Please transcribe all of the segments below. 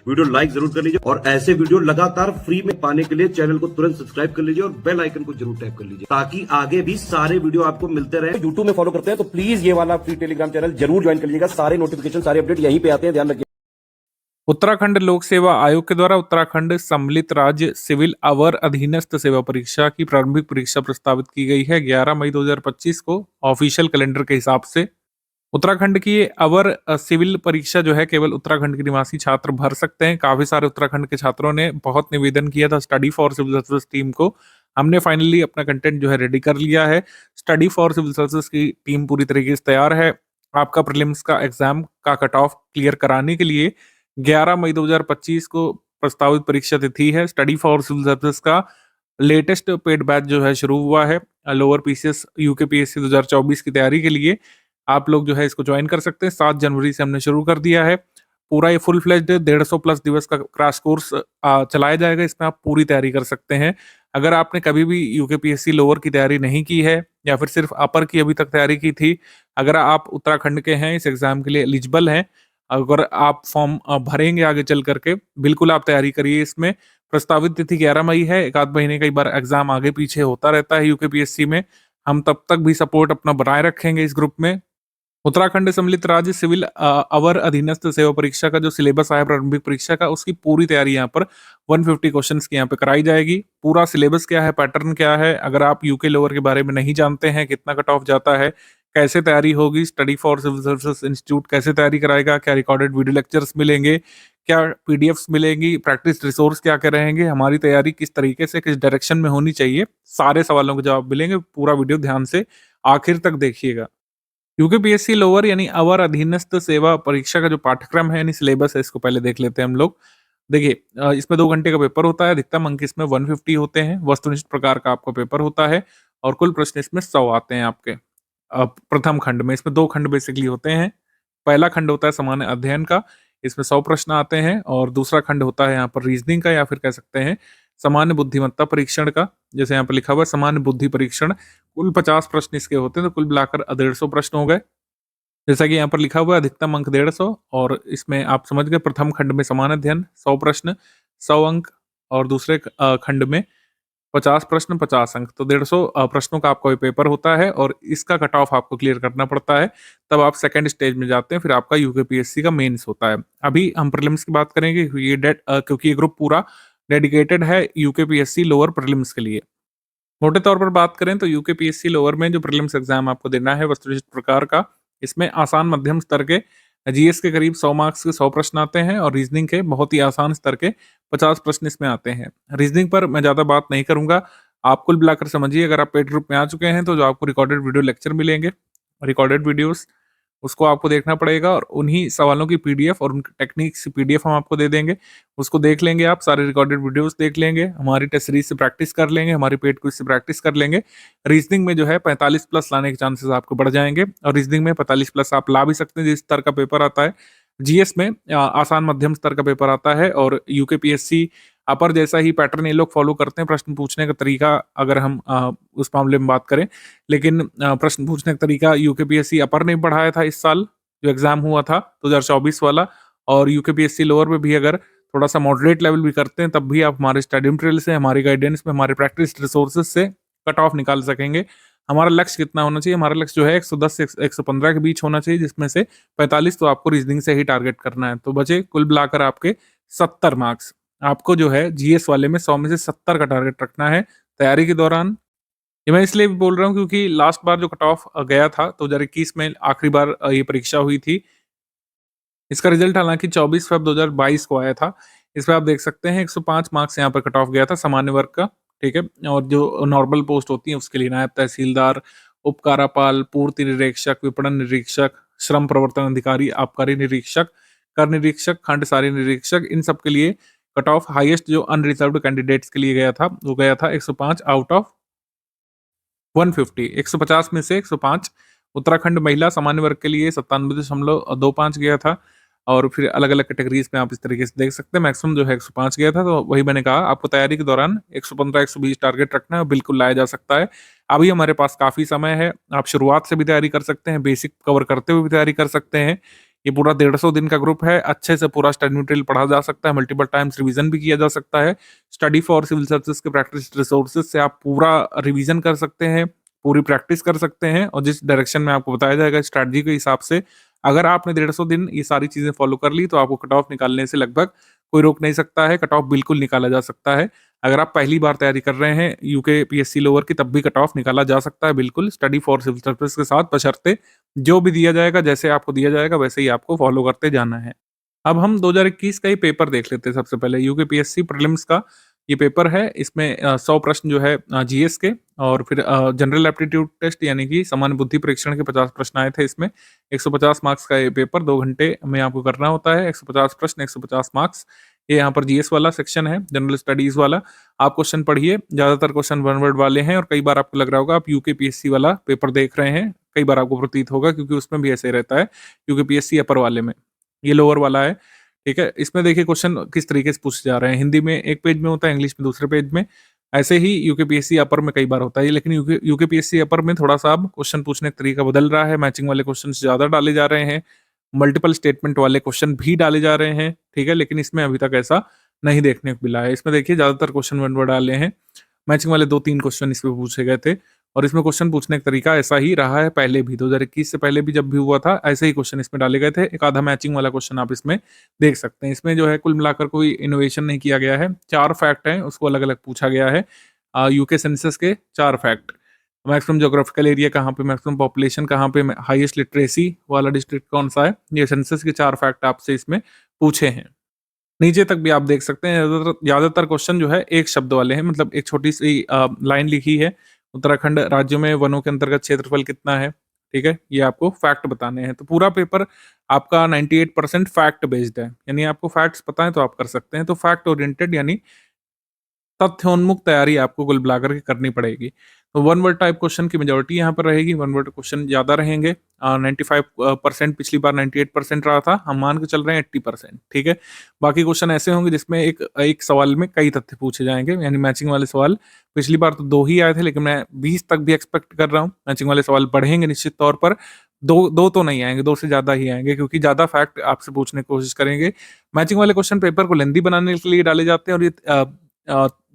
Video like जरूर कर लीजिए और ऐसे वीडियो लगातार फ्री में पाने के लिए चैनल को तुरंत सब्सक्राइब कर लीजिए और बेल आइकन को जरूर टैप कर लीजिए ताकि आगे भी सारे वीडियो आपको मिलते रहे। यूट्यूब में फॉलो करते हैं तो प्लीज ये वाला फ्री टेलीग्राम चैनल जरूर ज्वाइन कर लीजिएगा। सारे नोटिफिकेशन सारे अपडेट यहीं पे आते हैं, ध्यान रखिए। उत्तराखंड लोक सेवा आयोग के द्वारा उत्तराखंड सम्मिलित राज्य सिविल अवर अधीनस्थ सेवा परीक्षा की प्रारंभिक परीक्षा प्रस्तावित की गई है 11 मई 2025 को ऑफिशियल कैलेंडर के हिसाब से। उत्तराखंड की ये अवर सिविल परीक्षा जो है केवल उत्तराखंड के निवासी छात्र भर सकते हैं। काफी सारे उत्तराखंड के छात्रों ने बहुत निवेदन किया था study for civil service team को। हमने फाइनली अपना कंटेंट जो है रेडी कर लिया है। स्टडी फॉर सिविल सर्विस की टीम पूरी तरीके से तैयार है। आपका प्रीलिम्स का एग्जाम का कट ऑफ क्लियर कराने के लिए 11 मई 2025 को प्रस्तावित परीक्षा तिथि है। स्टडी फॉर सिविल सर्विस का लेटेस्ट पेड बैच जो है शुरू हुआ है लोअर पीसीएस यूकेपीएससी 2024 की तैयारी के लिए। आप लोग जो है इसको ज्वाइन कर सकते हैं। 7 जनवरी से हमने शुरू कर दिया है। पूरा ये फुल फ्लेज्ड 150 प्लस दिवस का क्रैश कोर्स चलाया जाएगा। इसमें आप पूरी तैयारी कर सकते हैं। अगर आपने कभी भी यूकेपीएससी लोअर की तैयारी नहीं की है या फिर सिर्फ अपर की अभी तक तैयारी की थी, अगर आप उत्तराखंड के हैं, इस एग्जाम के लिए एलिजिबल हैं, अगर आप फॉर्म भरेंगे आगे चल करके, बिल्कुल आप तैयारी करिए। इसमें प्रस्तावित तिथि 11 मई है। एक आध महीने कई बार एग्जाम आगे पीछे होता रहता है यूकेपीएससी में। हम तब तक भी सपोर्ट अपना बनाए रखेंगे इस ग्रुप में। उत्तराखंड सम्मिलित राज्य सिविल अवर अधीनस्थ सेवा परीक्षा का जो सिलेबस आया प्रारंभिक परीक्षा का, उसकी पूरी तैयारी यहाँ पर 150 क्वेश्चंस की यहाँ पे कराई जाएगी। पूरा सिलेबस क्या है, पैटर्न क्या है, अगर आप यूके लोअर के बारे में नहीं जानते हैं, कितना कट ऑफ जाता है, कैसे तैयारी होगी, study for civil services institute कैसे तैयारी कराएगा, क्या रिकॉर्डेड वीडियो लेक्चर्स मिलेंगे, क्या पीडीएफ्स मिलेंगी, प्रैक्टिस रिसोर्स क्या क्या रहेंगे, हमारी तैयारी किस तरीके से किस डायरेक्शन में होनी चाहिए, सारे सवालों के जवाब मिलेंगे। पूरा वीडियो ध्यान से आखिर तक देखिएगा। यूकेपीएससी लोअर यानी अवर अधीनस्थ सेवा परीक्षा का जो पाठ्यक्रम है यानी सिलेबस है, इसको पहले देख लेते हैं हम लोग। देखिए इसमें 2 घंटे का पेपर होता है। अधिकतम अंक इसमें 150 होते हैं। वस्तुनिष्ठ प्रकार का आपका पेपर होता है और कुल प्रश्न इसमें 100 आते हैं आपके प्रथम खंड में। इसमें 2 खंड बेसिकली होते हैं। पहला खंड होता है सामान्य अध्ययन का, इसमें 100 प्रश्न आते हैं, और दूसरा खंड होता है यहाँ पर रीजनिंग का, या फिर कह सकते हैं सामान्य बुद्धिमत्ता परीक्षण का। जैसे यहाँ पर लिखा हुआ है सामान्य बुद्धि परीक्षण, कुल 50 प्रश्न इसके होते हैं, तो कुल मिलाकर 150 प्रश्न हो गए। जैसा कि यहाँ पर लिखा हुआ है अधिकतम अंक 150, और इसमें आप समझ गए प्रथम खंड में सामान्य अध्ययन 100 प्रश्न 100 अंक, और दूसरे खंड में 50 प्रश्न 50 अंक, तो 150 प्रश्नों का आपका पेपर होता है और इसका कट ऑफ आपको क्लियर करना पड़ता है। तब आप सेकंड स्टेज में जाते हैं, फिर आपका यूकेपीएससी का मेंस होता है। अभी हम प्रीलिम्स की बात करेंगे क्योंकि ये ग्रुप पूरा डेडिकेटेड है यूकेपीएससी लोअर प्रीलिम्स के लिए। मोटे तौर पर बात करें तो यूकेपीएससी लोअर में जो प्रीलिम्स एग्जाम आपको देना है वस्तुनिष्ठ प्रकार का, इसमें आसान मध्यम स्तर के जीएस के करीब 100 मार्क्स के 100 प्रश्न आते हैं, और रीजनिंग के बहुत ही आसान स्तर के 50 प्रश्न इसमें आते हैं। रीजनिंग पर मैं ज्यादा बात नहीं करूंगा, आप कुल मिलाकर समझिए। अगर आप पेड ग्रुप में आ चुके हैं तो जो आपको रिकॉर्डेड वीडियो लेक्चर मिलेंगे, रिकॉर्डेड वीडियोस, उसको आपको देखना पड़ेगा, और उन्हीं सवालों की पीडीएफ और उनकी टेक्निक्स की पीडीएफ हम आपको दे देंगे। उसको देख लेंगे आप, सारे रिकॉर्डेड वीडियोस देख लेंगे, हमारी टेस्ट सीरीज से प्रैक्टिस कर लेंगे, हमारी पेड क्विज से प्रैक्टिस कर लेंगे। रीजनिंग में जो है 45 प्लस लाने के चांसेस आपको बढ़ जाएंगे, और रीजनिंग में 45 प्लस आप ला भी सकते हैं जिस स्तर का पेपर आता है। जीएस में आसान मध्यम स्तर का पेपर आता है, और यूकेपीएससी अपर जैसा ही पैटर्न ये लोग फॉलो करते हैं प्रश्न पूछने का तरीका, अगर हम उस मामले में बात करें। लेकिन प्रश्न पूछने का तरीका यूकेपीएससी अपर ने बढ़ाया था इस साल जो एग्जाम हुआ था 2024 वाला, और यूकेपीएससी लोअर में भी अगर थोड़ा सा मॉडरेट लेवल भी करते हैं तब भी आप हमारे स्टडी मटेरियल से, हमारी गाइडेंस में, हमारे प्रैक्टिस रिसोर्सेज से कट ऑफ निकाल सकेंगे। हमारा लक्ष्य कितना होना चाहिए? हमारा लक्ष्य जो है 110 से 115 के बीच होना चाहिए, जिसमें से 45 तो आपको रीजनिंग से ही टारगेट करना है। तो बचे कुल मिलाकर आपके 70 मार्क्स। आपको जो है जीएस वाले में 100 में से 70 का टारगेट रखना है तैयारी के दौरान। ये मैं इसलिए भी बोल रहा हूँ क्योंकि लास्ट बार जो कट ऑफ गया था 2021 में आखिरी बार ये परीक्षा हुई थी। इसका रिजल्ट हालांकि 24 फरवरी 2022 को आया था। इसमें आप देख सकते हैं 105 मार्क्स यहाँ पर कट ऑफ गया था सामान्य वर्ग का, ठीक है। और जो नॉर्मल पोस्ट होती है उसके लिए नायब तहसीलदार, उपकारापाल, पूर्ति निरीक्षक, विपणन निरीक्षक, श्रम प्रवर्तन अधिकारी, आबकारी निरीक्षक, कर निरीक्षक, खंड सारी निरीक्षक, इन सब के लिए कट ऑफ हाईएस्ट जो अनरिजर्व्ड कैंडिडेट्स के लिए गया था वो गया था 105 आउट ऑफ 150। 150 में से 105। उत्तराखंड महिला सामान्य वर्ग के लिए 97.25 गया था, और फिर अलग अलग कैटेगरीज में आप इस तरीके से देख सकते हैं। मैक्सिमम जो है 105 गया था। तो वही मैंने कहा आपको तैयारी के दौरान 115 120 टारगेट रखना है, बिल्कुल लाया जा सकता है। अभी हमारे पास काफी समय है, आप शुरुआत से भी तैयारी कर सकते हैं, बेसिक कवर करते हुए भी तैयारी कर सकते हैं, ये पूरा 150 दिन का ग्रुप है। अच्छे से पूरा स्टडी मटेरियल पढ़ा जा सकता है, मल्टीपल टाइम्स रिवीजन भी किया जा सकता है। स्टडी फॉर सिविल सर्विसेज के प्रैक्टिस रिसोर्सेज से आप पूरा रिवीजन कर सकते हैं, पूरी प्रैक्टिस कर सकते हैं, और जिस डायरेक्शन में आपको बताया जाएगा स्ट्रैटेजी के हिसाब से, अगर आपने 150 दिन ये सारी चीजें फॉलो कर ली तो आपको कट ऑफ निकालने से लगभग कोई रोक नहीं सकता है। कट ऑफ बिल्कुल निकाला जा सकता है। अगर आप पहली बार तैयारी कर रहे हैं यूके पीएससी लोअर की, तब भी कट ऑफ निकाला जा सकता है बिल्कुल, स्टडी फॉर सिविल सर्विस के साथ, बशर्ते जो भी दिया जाएगा, जैसे आपको दिया जाएगा वैसे ही आपको फॉलो करते जाना है। अब हम 2021 का ही पेपर देख लेते हैं। सबसे पहले यूके पीएससी प्रीलिम्स का ये पेपर है। इसमें 100 प्रश्न जो है जीएस के, और फिर जनरल एप्टीट्यूड टेस्ट यानी कि सामान्य बुद्धि परीक्षण के 50 प्रश्न आए थे इसमें। 150 मार्क्स का ये पेपर 2 घंटे में आपको करना होता है। 150 प्रश्न, 150 मार्क्स। ये यहाँ पर जीएस वाला सेक्शन है, जनरल स्टडीज वाला। आप क्वेश्चन पढ़िए, ज्यादातर क्वेश्चन वन वर्ड वाले हैं, और कई बार आपको लग रहा होगा आप यूके पीएससी वाला पेपर देख रहे हैं। कई बार आपको प्रतीत होगा, क्योंकि उसमें भी ऐसे रहता है यूके पीएससी अपर वाले में। ये लोअर वाला है, ठीक है। इसमें देखिए क्वेश्चन किस तरीके से पूछे जा रहे हैं। हिंदी में एक पेज में होता है, इंग्लिश में दूसरे पेज में। ऐसे ही यूकेपीएससी अपर में कई बार होता है, लेकिन यूकेपीएससी अपर में थोड़ा सा अब क्वेश्चन पूछने का तरीका बदल रहा है। मैचिंग वाले क्वेश्चन ज्यादा डाले जा रहे हैं, मल्टीपल स्टेटमेंट वाले क्वेश्चन भी डाले जा रहे हैं, ठीक है। लेकिन इसमें अभी तक ऐसा नहीं देखने को मिला है। इसमें देखिए ज्यादातर क्वेश्चन वन वर्ड डाले हैं। मैचिंग वाले 2-3 क्वेश्चन इसमें पूछे गए थे, और इसमें क्वेश्चन पूछने का तरीका ऐसा ही रहा है पहले भी। 2021 से पहले भी जब भी हुआ था, ऐसे ही क्वेश्चन इसमें डाले गए थे। एक आधा मैचिंग वाला क्वेश्चन आप इसमें देख सकते हैं। इसमें जो है कुल मिलाकर कोई इनोवेशन नहीं किया गया है। 4 फैक्ट हैं, उसको अलग अलग पूछा गया है। यूके सेंसस के 4 फैक्ट, मैक्सिमम ज्योग्राफिकल एरिया कहाँ पे, मैक्सिमम पॉपुलेशन कहाँ पे, हाईएस्ट लिटरेसी वाला डिस्ट्रिक्ट कौन सा है, ये सेंसस के 4 फैक्ट आपसे इसमें पूछे हैं। नीचे तक भी आप देख सकते हैं, ज्यादातर क्वेश्चन जो है एक शब्द वाले हैं, मतलब एक छोटी सी लाइन लिखी है, उत्तराखंड राज्यों में वनों के अंतर्गत क्षेत्रफल कितना है, ठीक है। ये आपको फैक्ट बताने हैं। तो पूरा पेपर आपका 98% फैक्ट बेस्ड है, यानी आपको फैक्ट्स पता है तो आप कर सकते हैं। तो फैक्ट ओरिएंटेड यानी तथ्योन्मुख तैयारी आपको कुल मिलाकर के करनी पड़ेगी। तो वन वर्ड टाइप क्वेश्चन की मेजोरिटी यहाँ पर रहेगी, वन वर्ड क्वेश्चन ज्यादा रहेंगे। 95%, पिछली बार 98% रहा था, हम मान के चल रहे हैं 80%, ठीक है। बाकी क्वेश्चन ऐसे होंगे जिसमें एक सवाल में कई तथ्य पूछे जाएंगे, यानी मैचिंग वाले सवाल। पिछली बार तो 2 ही आए थे, लेकिन मैं 20 तक भी एक्सपेक्ट कर रहा हूँ। मैचिंग वाले सवाल बढ़ेंगे निश्चित तौर पर। दो तो नहीं आएंगे, 2 से ज्यादा ही आएंगे, क्योंकि ज्यादा फैक्ट आपसे पूछने की कोशिश करेंगे। मैचिंग वाले क्वेश्चन पेपर को लेंदी बनाने के लिए डाले जाते हैं, और ये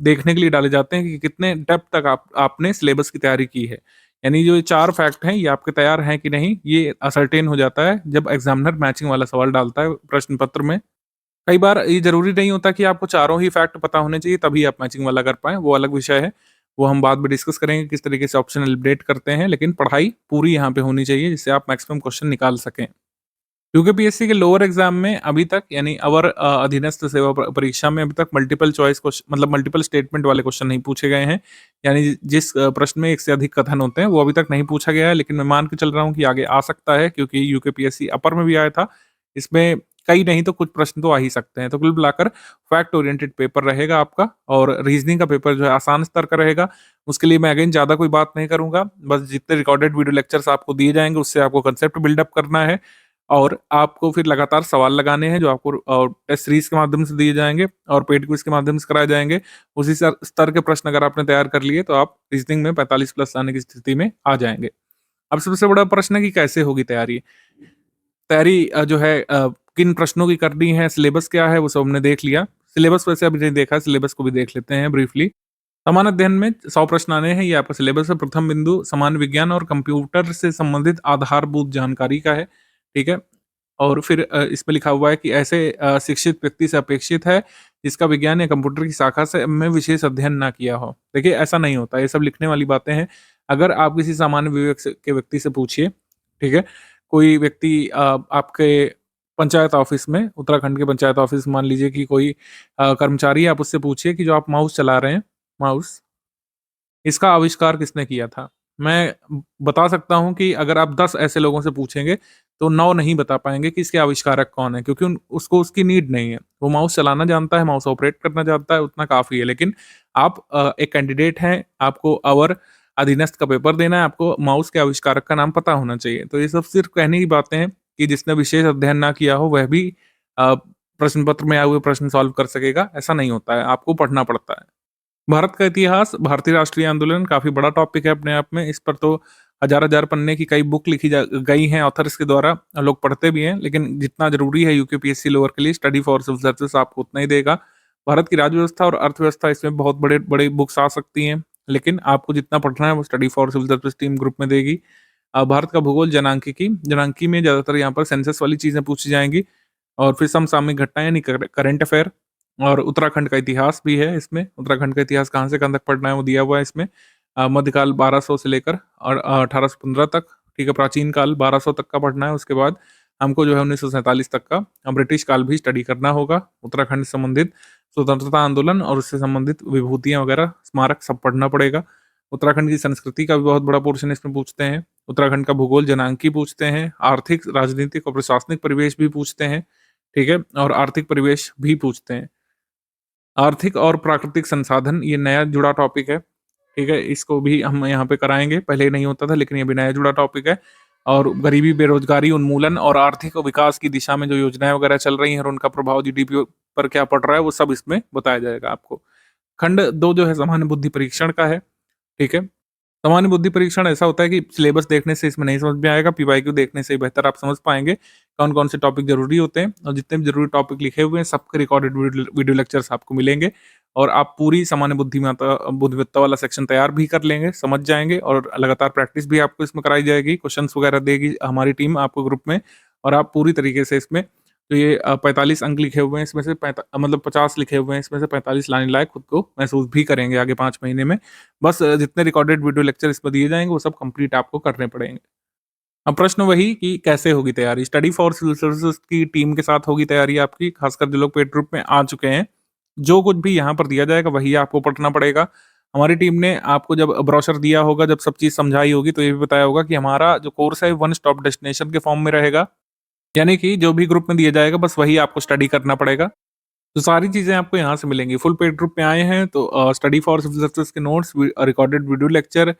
देखने के लिए डाले जाते हैं कि कितने डेप्थ तक आपने सिलेबस की तैयारी की है। यानी जो ये 4 फैक्ट हैं, ये आपके तैयार हैं कि नहीं, ये असरटेन हो जाता है जब एग्जामिनर मैचिंग वाला सवाल डालता है प्रश्न पत्र में। कई बार ये जरूरी नहीं होता कि आपको चारों ही फैक्ट पता होने चाहिए तभी आप मैचिंग वाला कर पाए, वो अलग विषय है। वो हम बाद में डिस्कस करेंगे किस तरीके से ऑप्शन एलिमिनेट करते हैं, लेकिन पढ़ाई पूरी यहाँ पे होनी चाहिए जिससे आप मैक्सिमम क्वेश्चन निकाल सकें। यूकेपीएससी के लोअर एग्जाम में अभी तक, यानी अवर अधीनस्थ सेवा परीक्षा में अभी तक मल्टीपल चॉइस क्वेश्चन, मतलब मल्टीपल स्टेटमेंट वाले क्वेश्चन नहीं पूछे गए हैं। यानी जिस प्रश्न में एक से अधिक कथन होते हैं वो अभी तक नहीं पूछा गया है, लेकिन मैं मान के चल रहा हूँ कि आगे आ सकता है, क्योंकि यूकेपीएससी अपर में भी आया था। इसमें कई नहीं तो कुछ प्रश्न तो आ ही सकते हैं। तो कुल मिलाकर फैक्ट ओरिएंटेड पेपर रहेगा आपका, और रीजनिंग का पेपर जो है आसान स्तर का रहेगा। उसके लिए मैं अगेन ज्यादा कोई बात नहीं करूंगा, बस जितने रिकॉर्डेड वीडियो लेक्चर्स आपको दिए जाएंगे उससे आपको कंसेप्ट बिल्डअप करना है, और आपको फिर लगातार सवाल लगाने हैं जो आपको टेस्ट सीरीज के माध्यम से दिए जाएंगे और पेड क्विज के माध्यम से कराए जाएंगे। उसी स्तर के प्रश्न अगर आपने तैयार कर लिए तो आप रीजनिंग में 45 प्लस आने की स्थिति में आ जाएंगे। अब सबसे बड़ा प्रश्न है कि कैसे होगी तैयारी। जो है किन प्रश्नों की करनी है, सिलेबस क्या है, वो सब हमने देख लिया। सिलेबस वैसे अभी नहीं देखा, सिलेबस को भी देख लेते हैं ब्रीफली। समान अध्ययन में 100 प्रश्न आने हैं, ये आपका सिलेबस है। प्रथम बिंदु समान विज्ञान और कंप्यूटर से संबंधित आधारभूत जानकारी का है, ठीक है। और फिर इसमें लिखा हुआ है कि ऐसे शिक्षित व्यक्ति से अपेक्षित है जिसका विज्ञान या कंप्यूटर की शाखा से में विशेष अध्ययन ना किया हो। देखिए ऐसा नहीं होता, ये सब लिखने वाली बातें हैं। अगर आप किसी सामान्य विवेक के व्यक्ति से पूछिए, ठीक है, कोई व्यक्ति आपके पंचायत ऑफिस में, उत्तराखंड के पंचायत ऑफिस मान लीजिए कि कोई कर्मचारी, आप उससे पूछिए कि जो आप माउस चला रहे हैं, माउस, इसका आविष्कार किसने किया था। मैं बता सकता हूं कि अगर आप 10 ऐसे लोगों से पूछेंगे तो 9 नहीं बता पाएंगे कि इसके आविष्कारक कौन है, क्योंकि उसको उसकी नीड नहीं है। वो माउस चलाना जानता है, माउस ऑपरेट करना जानता है, उतना काफी है। लेकिन आप एक कैंडिडेट हैं, आपको अवर अधीनस्थ का पेपर देना है, आपको माउस के आविष्कारक का नाम पता होना चाहिए। तो ये सब सिर्फ कहने की बातें हैं कि जिसने विशेष अध्ययन ना किया हो वह भी प्रश्न पत्र में आए हुए प्रश्न सॉल्व कर सकेगा, ऐसा नहीं होता है, आपको पढ़ना पड़ता है। भारत का इतिहास, भारतीय राष्ट्रीय आंदोलन काफी बड़ा टॉपिक है अपने आप में, इस पर तो हजार हजार पन्ने की कई बुक लिखी गई हैं ऑथर्स के द्वारा, लोग पढ़ते भी हैं, लेकिन जितना जरूरी है यूकेपीएससी लोअर के लिए स्टडी फॉर सिविल सर्विसेज आपको उतना ही देगा। भारत की राज्य व्यवस्था और अर्थव्यवस्था इसमें बहुत बड़े बड़े बुक्स आ सकती हैं, लेकिन आपको जितना पढ़ना है वो study for civil service team group में देगी। भारत का भूगोल, जनांकी में ज्यादातर यहाँ पर सेंसस वाली चीजें पूछी जाएंगी, और फिर समसामयिक घटनाएं यानी करंट अफेयर, और उत्तराखंड का इतिहास भी है इसमें। उत्तराखंड का इतिहास कहाँ से कहाँ तक पढ़ना है वो दिया हुआ है इसमें। मध्यकाल 1200 से लेकर और 1815 तक, ठीक है, प्राचीन काल 1200 तक का पढ़ना है। उसके बाद हमको जो है 1947 तक का ब्रिटिश काल भी स्टडी करना होगा। उत्तराखंड से संबंधित स्वतंत्रता आंदोलन और उससे संबंधित विभूतियां वगैरह, स्मारक सब पढ़ना पड़ेगा। उत्तराखंड की संस्कृति का भी बहुत बड़ा पोर्शन इसमें पूछते हैं। उत्तराखंड का भूगोल, जनांकी पूछते हैं। आर्थिक, राजनीतिक और प्रशासनिक परिवेश भी पूछते हैं, ठीक है, और आर्थिक परिवेश भी पूछते हैं। आर्थिक और प्राकृतिक संसाधन, ये नया जुड़ा टॉपिक है, ठीक है, इसको भी हम यहाँ पे कराएंगे। पहले नहीं होता था, लेकिन ये भी नया जुड़ा टॉपिक है। और गरीबी, बेरोजगारी उन्मूलन और आर्थिक विकास की दिशा में जो योजनाएं वगैरह चल रही हैं और उनका प्रभाव जीडीपी पर क्या पड़ रहा है, वो सब इसमें बताया जाएगा आपको। खंड 2 जो है सामान्य बुद्धि परीक्षण का है, ठीक है। सामान्य बुद्धि परीक्षण ऐसा होता है कि सिलेबस देखने से इसमें नहीं समझ में आएगा, पीवाईक्यू देखने से ही बेहतर आप समझ पाएंगे कौन कौन से टॉपिक जरूरी होते हैं। और जितने भी जरूरी टॉपिक लिखे हुए हैं सबके रिकॉर्डेड वीडियो लेक्चर्स आपको मिलेंगे, और आप पूरी सामान्य बुद्धिमत्ता वाला सेक्शन तैयार भी कर लेंगे, समझ जाएंगे, और लगातार प्रैक्टिस भी आपको इसमें कराई जाएगी। क्वेश्चंस वगैरह देगी हमारी टीम आपको ग्रुप में, और आप पूरी तरीके से इसमें तो ये 45 अंक लिखे हुए हैं, इसमें से 50 लिखे हुए हैं, इसमें से 45 लाने लायक खुद को महसूस भी करेंगे आगे 5 महीने में। बस जितने रिकॉर्डेड वीडियो लेक्चर इसमें दिए जाएंगे वो सब कंप्लीट आपको करने पड़ेंगे। अब प्रश्न वही कि कैसे होगी तैयारी। स्टडी फॉर सिविल सर्विसेज की टीम के साथ होगी तैयारी आपकी, खासकर जो लोग पेड ग्रुप में आ चुके हैं। जो कुछ भी यहाँ पर दिया जाएगा वही आपको पढ़ना पड़ेगा। हमारी टीम ने आपको जब ब्रोशर दिया होगा, जब सब चीज़ समझाई होगी, तो ये भी बताया होगा कि हमारा जो कोर्स है वन स्टॉप डेस्टिनेशन के फॉर्म में रहेगा, यानी कि जो भी ग्रुप में दिया जाएगा बस वही आपको स्टडी करना पड़ेगा। तो सारी चीज़ें आपको यहाँ से मिलेंगी। फुल पेड ग्रुप में आए हैं तो स्टडी फॉर सिविल सर्विसेज के notes, recorded video lecture,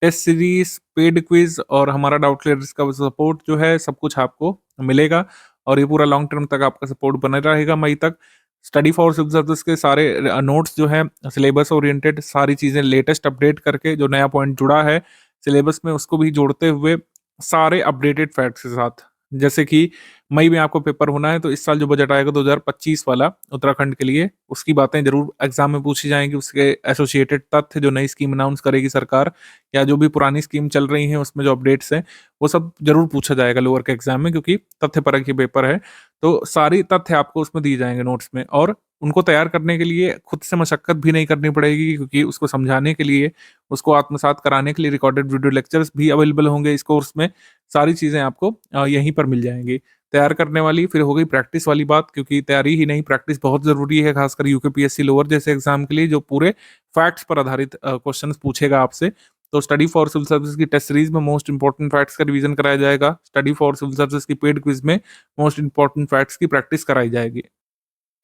test series, paid quiz और हमारा डाउट क्लियर्स का सपोर्ट जो है सब कुछ आपको मिलेगा, और ये पूरा लॉन्ग टर्म तक आपका सपोर्ट बना रहेगा, मई तक। स्टडी फॉर सिविल सर्विसेज के सारे नोट्स जो है सिलेबस ओरिएंटेड, सारी चीज़ें लेटेस्ट अपडेट करके, जो नया पॉइंट जुड़ा है सिलेबस में उसको भी जोड़ते हुए, सारे अपडेटेड फैक्ट्स के साथ। जैसे कि मई में आपको पेपर होना है, तो इस साल जो बजट आएगा 2025 वाला उत्तराखंड के लिए, उसकी बातें जरूर एग्जाम में पूछी जाएंगी। उसके एसोसिएटेड तथ्य, जो नई स्कीम अनाउंस करेगी सरकार, या जो भी पुरानी स्कीम चल रही है उसमें जो अपडेट्स हैं वो सब जरूर पूछा जाएगा लोअर के एग्जाम में, क्योंकि तथ्य परक ही पेपर है। तो सारी तथ्य आपको उसमें दिए जाएंगे नोट्स में, और उनको तैयार करने के लिए खुद से मशक्कत भी नहीं करनी पड़ेगी, क्योंकि उसको समझाने के लिए, उसको आत्मसात कराने के लिए रिकॉर्डेड वीडियो लेक्चर्स भी अवेलेबल होंगे इस कोर्स में। सारी चीज़ें आपको यहीं पर मिल जाएंगी। तैयार करने वाली फिर हो गई प्रैक्टिस वाली बात, क्योंकि तैयारी ही नहीं, प्रैक्टिस बहुत ज़रूरी है, खासकर यूकेपीएससी लोअर जैसे एग्जाम के लिए, जो पूरे फैक्ट्स पर आधारित क्वेश्चंस पूछेगा आपसे। तो स्टडी फॉर सिविल सर्विसेज की टेस्ट सीरीज में मोस्ट इंपॉर्टेंट फैक्ट्स का रिवीजन कराया जाएगा। स्टडी फॉर सिविल सर्विसेज की पेड क्विज में मोस्ट इंपॉर्टेंट फैक्ट्स की प्रैक्टिस कराई जाएगी।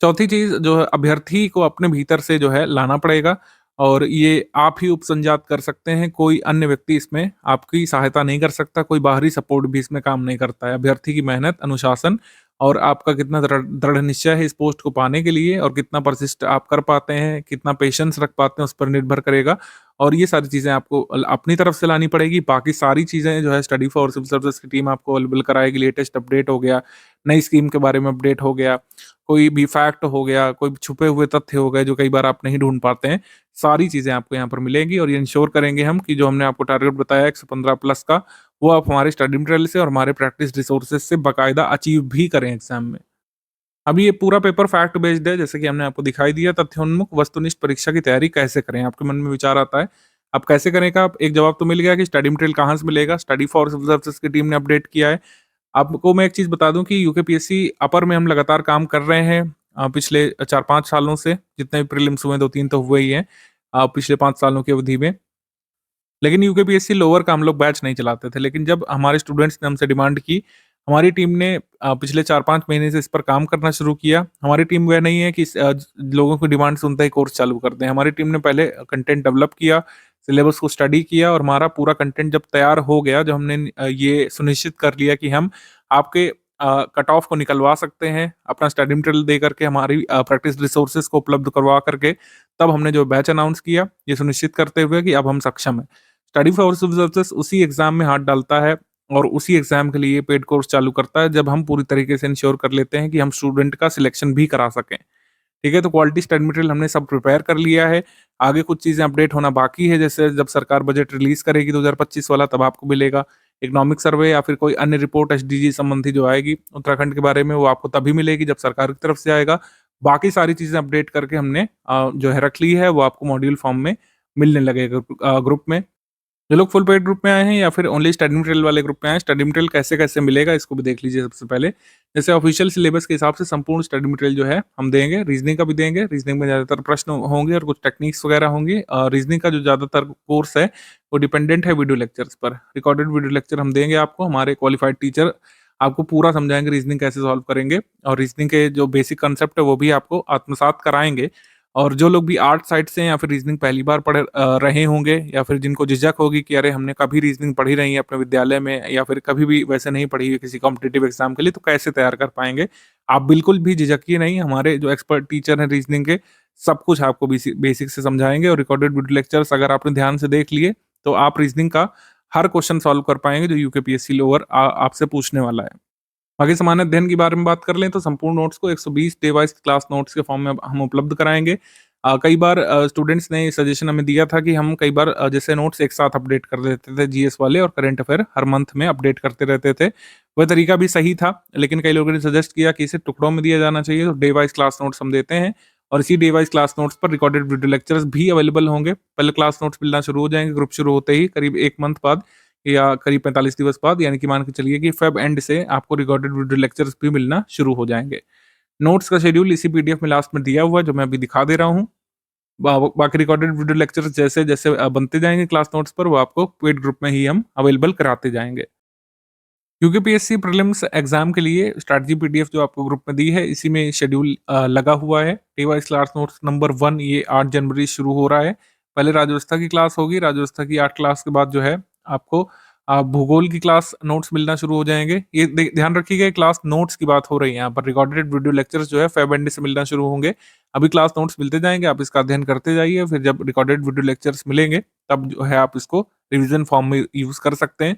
चौथी चीज जो है, अभ्यर्थी को अपने भीतर से जो है लाना पड़ेगा, और ये आप ही उपसंजात कर सकते हैं। कोई अन्य व्यक्ति इसमें आपकी सहायता नहीं कर सकता, कोई बाहरी सपोर्ट भी इसमें काम नहीं करता है। अभ्यर्थी की मेहनत, अनुशासन और आपका कितना दृढ़ निश्चय है इस पोस्ट को पाने के लिए, और कितना परसिस्ट आप कर पाते हैं, कितना पेशेंस रख पाते हैं, उस पर निर्भर करेगा। और ये सारी चीज़ें आपको अपनी तरफ से लानी पड़ेगी। बाकी सारी चीज़ें जो है स्टडी फॉर सिविल सर्विसेज की टीम आपको अवेलेबल कराएगी। लेटेस्ट अपडेट हो गया, नई स्कीम के बारे में अपडेट हो गया, कोई भी फैक्ट हो गया, कोई छुपे हुए तथ्य हो गए जो कई बार आप नहीं ढूंढ पाते हैं, सारी चीज़ें आपको यहाँ पर मिलेंगी। और ये इंश्योर करेंगे हम कि जो हमने आपको टारगेट बताया 115 प्लस का, वो आप हमारे स्टडी मटेरियल से और हमारे प्रैक्टिस रिसोर्सेज से बाकायदा अचीव भी करें एग्जाम में। अभी ये पूरा पेपर फैक्ट बेस्ड है, जैसे कि हमने आपको दिखाई दिया। तथ्योन्मुख वस्तुनिष्ठ परीक्षा की तैयारी कैसे करें, आपके मन में विचार आता है आप कैसे करें का, एक जवाब तो मिल गया कि स्टडी मटेरियल कहाँ से मिलेगा। स्टडी फॉर सिविल सर्विसेज की टीम ने अपडेट किया है। आपको मैं एक चीज़ बता दूं कि यूकेपीएससी अपर में हम लगातार काम कर रहे हैं पिछले 4-5 सालों से। जितने भी प्रीलिम्स हुए 2-3 तो हुए ही हैं पिछले 5 सालों की अवधि में। लेकिन यूकेपीएससी लोअर का हम लोग बैच नहीं चलाते थे, लेकिन जब हमारे स्टूडेंट्स ने हमसे डिमांड की, हमारी टीम ने पिछले 4-5 महीने से इस पर काम करना शुरू किया। हमारी टीम वह नहीं है कि लोगों की डिमांड सुनते ही कोर्स चालू कर दें। हमारी टीम ने पहले कंटेंट डेवलप किया, सिलेबस को स्टडी किया, और हमारा पूरा कंटेंट जब तैयार हो गया, जब हमने ये सुनिश्चित कर लिया कि हम आपके कट ऑफ को निकलवा सकते हैं अपना स्टडी मटेरियल दे करके, हमारी प्रैक्टिस रिसोर्सेज को उपलब्ध करवा करके, तब हमने जो बैच अनाउंस किया, ये सुनिश्चित करते हुए कि अब हम सक्षम हैं। स्टडी फॉर सिविल सर्विसेज उसी एग्जाम में हाथ डालता है और उसी एग्जाम के लिए पेड कोर्स चालू करता है जब हम पूरी तरीके से इंश्योर कर लेते हैं कि हम स्टूडेंट का सिलेक्शन भी करा सकें। ठीक है, तो क्वालिटी स्टडी मटेरियल हमने सब प्रिपेयर कर लिया है। आगे कुछ चीजें अपडेट होना बाकी है, जैसे जब सरकार बजट रिलीज करेगी 2025 वाला, तब आपको मिलेगा। इकोनॉमिक सर्वे या फिर कोई अन्य रिपोर्ट एसडीजी संबंधी जो आएगी उत्तराखंड के बारे में, वो आपको तभी मिलेगी जब सरकार की तरफ से आएगा। बाकी सारी चीजें अपडेट करके हमने जो है रख ली है, वो आपको मॉड्यूल फॉर्म में मिलने लगेगा ग्रुप में। जो लोग फुल पेड ग्रुप में आए हैं या फिर ओनली स्टडी मटेरियल वाले ग्रुप में आए हैं, स्टडी मटेरियल कैसे कैसे मिलेगा इसको भी देख लीजिए। सबसे पहले जैसे ऑफिशियल सिलेबस के हिसाब से संपूर्ण स्टडी मटेरियल जो है हम देंगे, रीजनिंग का भी देंगे। रीजनिंग में ज़्यादातर प्रश्न होंगे और कुछ टेक्निक्स वगैरह होंगी। रीजनिंग का जो ज़्यादातर कोर्स है वो डिपेंडेंट है वीडियो लेक्चर्स पर। रिकॉर्डेड वीडियो लेक्चर हम देंगे आपको, हमारे क्वालिफाइड टीचर आपको पूरा समझाएंगे रीजनिंग कैसे सॉल्व करेंगे, और रीजनिंग के जो बेसिक कंसेप्ट है वो भी आपको आत्मसात कराएंगे। और जो लोग भी आर्ट साइड से हैं या फिर रीजनिंग पहली बार पढ़ रहे होंगे, या फिर जिनको झिझक होगी कि अरे हमने कभी रीजनिंग पढ़ी नहीं है अपने विद्यालय में, या फिर कभी भी वैसे नहीं पढ़ी है किसी कॉम्पिटिटिव एग्जाम के लिए, तो कैसे तैयार कर पाएंगे, आप बिल्कुल भी झिझकिए नहीं। हमारे जो एक्सपर्ट टीचर हैं रीजनिंग के, सब कुछ आपको बेसिक से समझाएंगे। और रिकॉर्डेड वीडियो लेक्चर्स अगर आपने ध्यान से देख लिए तो आप रीजनिंग का हर क्वेश्चन सॉल्व कर पाएंगे जो यूकेपीएससी लोअर आपसे पूछने वाला है। बाकी सामान्य अध्ययन की बारे में बात कर लें तो संपूर्ण नोट्स को 120 डे वाइज क्लास नोट्स के फॉर्म में हम उपलब्ध कराएंगे। कई बार स्टूडेंट्स ने सजेशन हमें दिया था कि हम कई बार जैसे नोट्स एक साथ अपडेट कर देते थे, जीएस वाले और करंट अफेयर हर मंथ में अपडेट करते रहते थे। वह तरीका भी सही था, लेकिन कई लोगों ने सजेस्ट किया कि इसे टुकड़ों में दिया जाना चाहिए, तो डे वाइज क्लास नोट्स हम देते हैं। और इसी डे वाइज क्लास नोट्स पर रिकॉर्डेड वीडियो लेक्चर्स भी अवेलेबल होंगे। पहले क्लास नोट्स मिलना शुरू हो जाएंगे ग्रुप शुरू होते ही, करीब 1 मंथ बाद या करीब 45 दिवस बाद, यानी कि मान के चलिए कि फेब एंड से आपको रिकॉर्डेड वीडियो लेक्चर्स भी मिलना शुरू हो जाएंगे। नोट्स का शेड्यूल इसी पीडीएफ में लास्ट में दिया हुआ है, जो मैं अभी दिखा दे रहा हूँ। बाकी रिकॉर्डेड वीडियो लेक्चर्स जैसे जैसे बनते जाएंगे क्लास नोट्स पर, वो आपको पेड ग्रुप में ही हम अवेलेबल कराते जाएंगे। यूकेपीएससी प्रीलिम्स एग्जाम के लिए स्ट्रैटेजी पीडीएफ जो आपको ग्रुप में दी है, इसी में शेड्यूल लगा हुआ है। टीवाइस क्लास नोट्स नंबर 1 ये 8 जनवरी शुरू हो रहा है। पहले राज्यव्यवस्था की क्लास होगी, राज्यव्यवस्था की 8 क्लास के बाद जो है आपको भूगोल की क्लास नोट्स मिलना शुरू हो जाएंगे। ये ध्यान रखिएगा, क्लास नोट्स की बात हो रही है यहाँ पर। रिकॉर्डेड वीडियो लेक्चर्स जो है फेब एंड से मिलना शुरू होंगे। अभी क्लास नोट्स मिलते जाएंगे, आप इसका अध्ययन करते जाइए, फिर जब रिकॉर्डेड वीडियो लेक्चर्स मिलेंगे तब जो है आप इसको रिवीजन फॉर्म में यूज कर सकते हैं,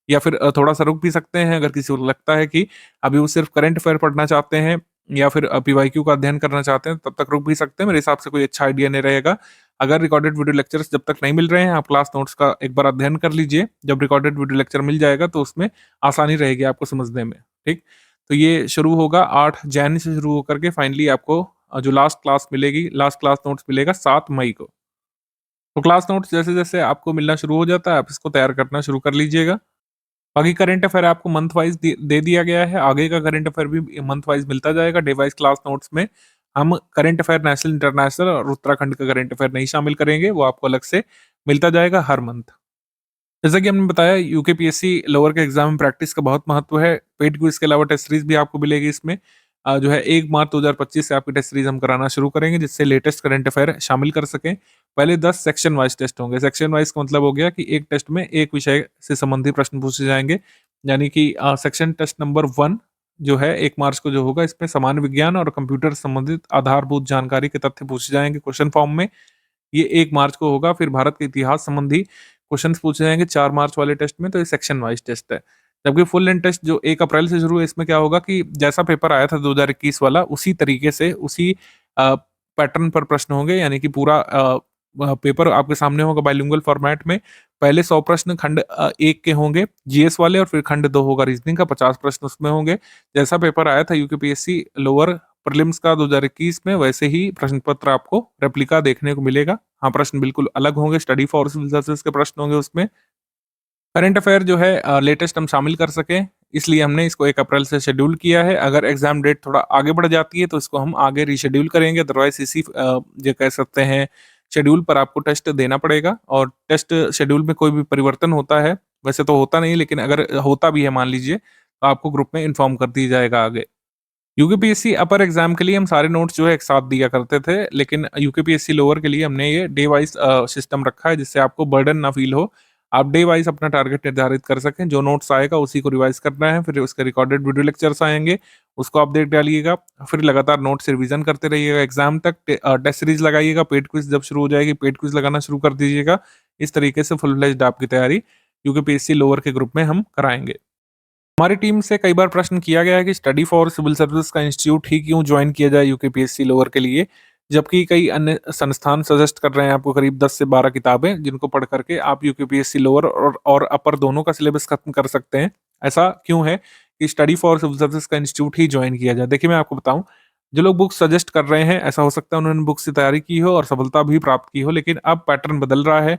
या फिर थोड़ा सा रुक भी सकते हैं अगर किसी को लगता है कि अभी वो सिर्फ करंट अफेयर पढ़ना चाहते हैं या फिर पीवाईक्यू का अध्ययन करना चाहते हैं, तब तक रुक भी सकते हैं। मेरे हिसाब से कोई अच्छा आइडिया नहीं रहेगा। अगर रिकॉर्डेड वीडियो लेक्चर्स जब तक नहीं मिल रहे हैं, आप क्लास नोट्स का एक बार अध्ययन कर लीजिए। जब रिकॉर्डेड वीडियो लेक्चर मिल जाएगा तो उसमें आसानी रहेगी आपको समझने में। ठीक, तो ये शुरू होगा 8 जनवरी से शुरू होकर के फाइनली आपको जो लास्ट क्लास मिलेगी, लास्ट क्लास नोट्स मिलेगा 7 मई को। तो क्लास नोट्स जैसे जैसे आपको मिलना शुरू हो जाता है, आप इसको तैयार करना शुरू कर लीजिएगा। बाकी करंट अफेयर आपको मंथ वाइज दे दिया गया है, आगे का करंट अफेयर भी मंथ वाइज मिलता जाएगा। डे वाइज क्लास नोट्स में हम करंट अफेयर नेशनल, इंटरनेशनल और उत्तराखंड का करंट अफेयर नहीं शामिल करेंगे, वो आपको अलग से मिलता जाएगा हर मंथ। जैसा कि हमने बताया, यूकेपीएससी लोअर के एग्जाम में प्रैक्टिस का बहुत महत्व है। पेड क्विज के अलावा टेस्ट सीरीज भी आपको मिलेगी इसमें। जो है 1 मार्च 2025 से आपकी टेस्ट सीरीज हम कराना शुरू करेंगे, जिससे लेटेस्ट करंट अफेयर शामिल कर सकें। पहले 10 सेक्शन वाइज टेस्ट होंगे। सेक्शन वाइज का मतलब हो गया कि एक टेस्ट में एक विषय से संबंधित प्रश्न पूछे जाएंगे, यानी कि सेक्शन टेस्ट नंबर 1 जो है 1 मार्च को जो होगा, इसमें सामान्य विज्ञान और कंप्यूटर संबंधित आधारभूत जानकारी के तथ्य पूछे जाएंगे क्वेश्चन फॉर्म में। ये 1 मार्च को होगा। फिर भारत के इतिहास संबंधी क्वेश्चन पूछे जाएंगे 4 मार्च वाले टेस्ट में, तो ये सेक्शन वाइज टेस्ट है। जबकि फुल लेंथ टेस्ट जो 1 अप्रैल से शुरू है, इसमें क्या होगा कि जैसा पेपर आया था 2021 वाला, उसी तरीके से उसी पैटर्न पर प्रश्न होंगे, यानी कि पूरा पेपर आपके सामने होगा बाइलिंगुअल फॉर्मेट में। पहले 100 प्रश्न खंड 1 के होंगे जीएस वाले, और फिर खंड 2 होगा रीजनिंग का, 50 प्रश्न उसमें होंगे। जैसा पेपर आया था यूकेपीएससी लोअर प्रीलिम्स का 2021 में, वैसे ही प्रश्न पत्र आपको रेप्लिका देखने को मिलेगा। हाँ, प्रश्न बिल्कुल अलग होंगे, स्टडी फॉर सिविल सर्विसेज के प्रश्न होंगे उसमें। करंट अफेयर जो है लेटेस्ट हम शामिल कर सकें, इसलिए हमने इसको 1 अप्रैल से शेड्यूल किया है। अगर एग्जाम डेट थोड़ा आगे बढ़ जाती है तो इसको हम आगे रीशेड्यूल करेंगे, अदरवाइज इसी जो कह सकते हैं शेड्यूल पर आपको टेस्ट देना पड़ेगा। और टेस्ट शेड्यूल में कोई भी परिवर्तन होता है, वैसे तो होता नहीं, लेकिन अगर होता भी है मान लीजिए, तो आपको ग्रुप में इन्फॉर्म कर दिया जाएगा आगे। यूकेपीएससी अपर एग्जाम के लिए हम सारे नोट्स जो है एक साथ दिया करते थे, लेकिन यूकेपीएससी लोअर के लिए हमने ये डे वाइज सिस्टम रखा है, जिससे आपको बर्डन ना फील हो। आप डे वाइज अपना टारगेट निर्धारित कर सकें। जो नोट्स आएगा उसी को रिवाइज करना है, फिर उसके रिकॉर्डेड वीडियो लेक्चर्स आएंगे, उसको आप देख डालिएगा, फिर लगातार नोट्स रिवीजन करते रहिएगा एग्जाम तक। टेस्ट सीरीज लगाइएगा, पेड क्विज जब शुरू हो जाएगी पेड क्विज लगाना शुरू कर दीजिएगा। इस तरीके से फुल फ्लेज्ड आपकी तैयारी यूकेपीएससी लोअर के ग्रुप में हम कराएंगे। हमारी टीम से कई बार प्रश्न किया गया है कि स्टडी फॉर सिविल सर्विस का इंस्टीट्यूट ही क्यों ज्वाइन किया जाए यूकेपीएससी लोअर के लिए, जबकि कई अन्य संस्थान सजेस्ट कर रहे हैं आपको करीब 10 से 12 किताबें जिनको पढ़ करके आप यूकेपीएससी लोअर और अपर दोनों का सिलेबस खत्म कर सकते हैं। ऐसा क्यों है कि स्टडी फॉर सिविल सर्विस का इंस्टीट्यूट ही ज्वाइन किया जाए? देखिए मैं आपको बताऊं, जो लोग बुक सजेस्ट कर रहे हैं ऐसा हो सकता है उन्होंने बुक से तैयारी की हो और सफलता भी प्राप्त की हो, लेकिन अब पैटर्न बदल रहा है,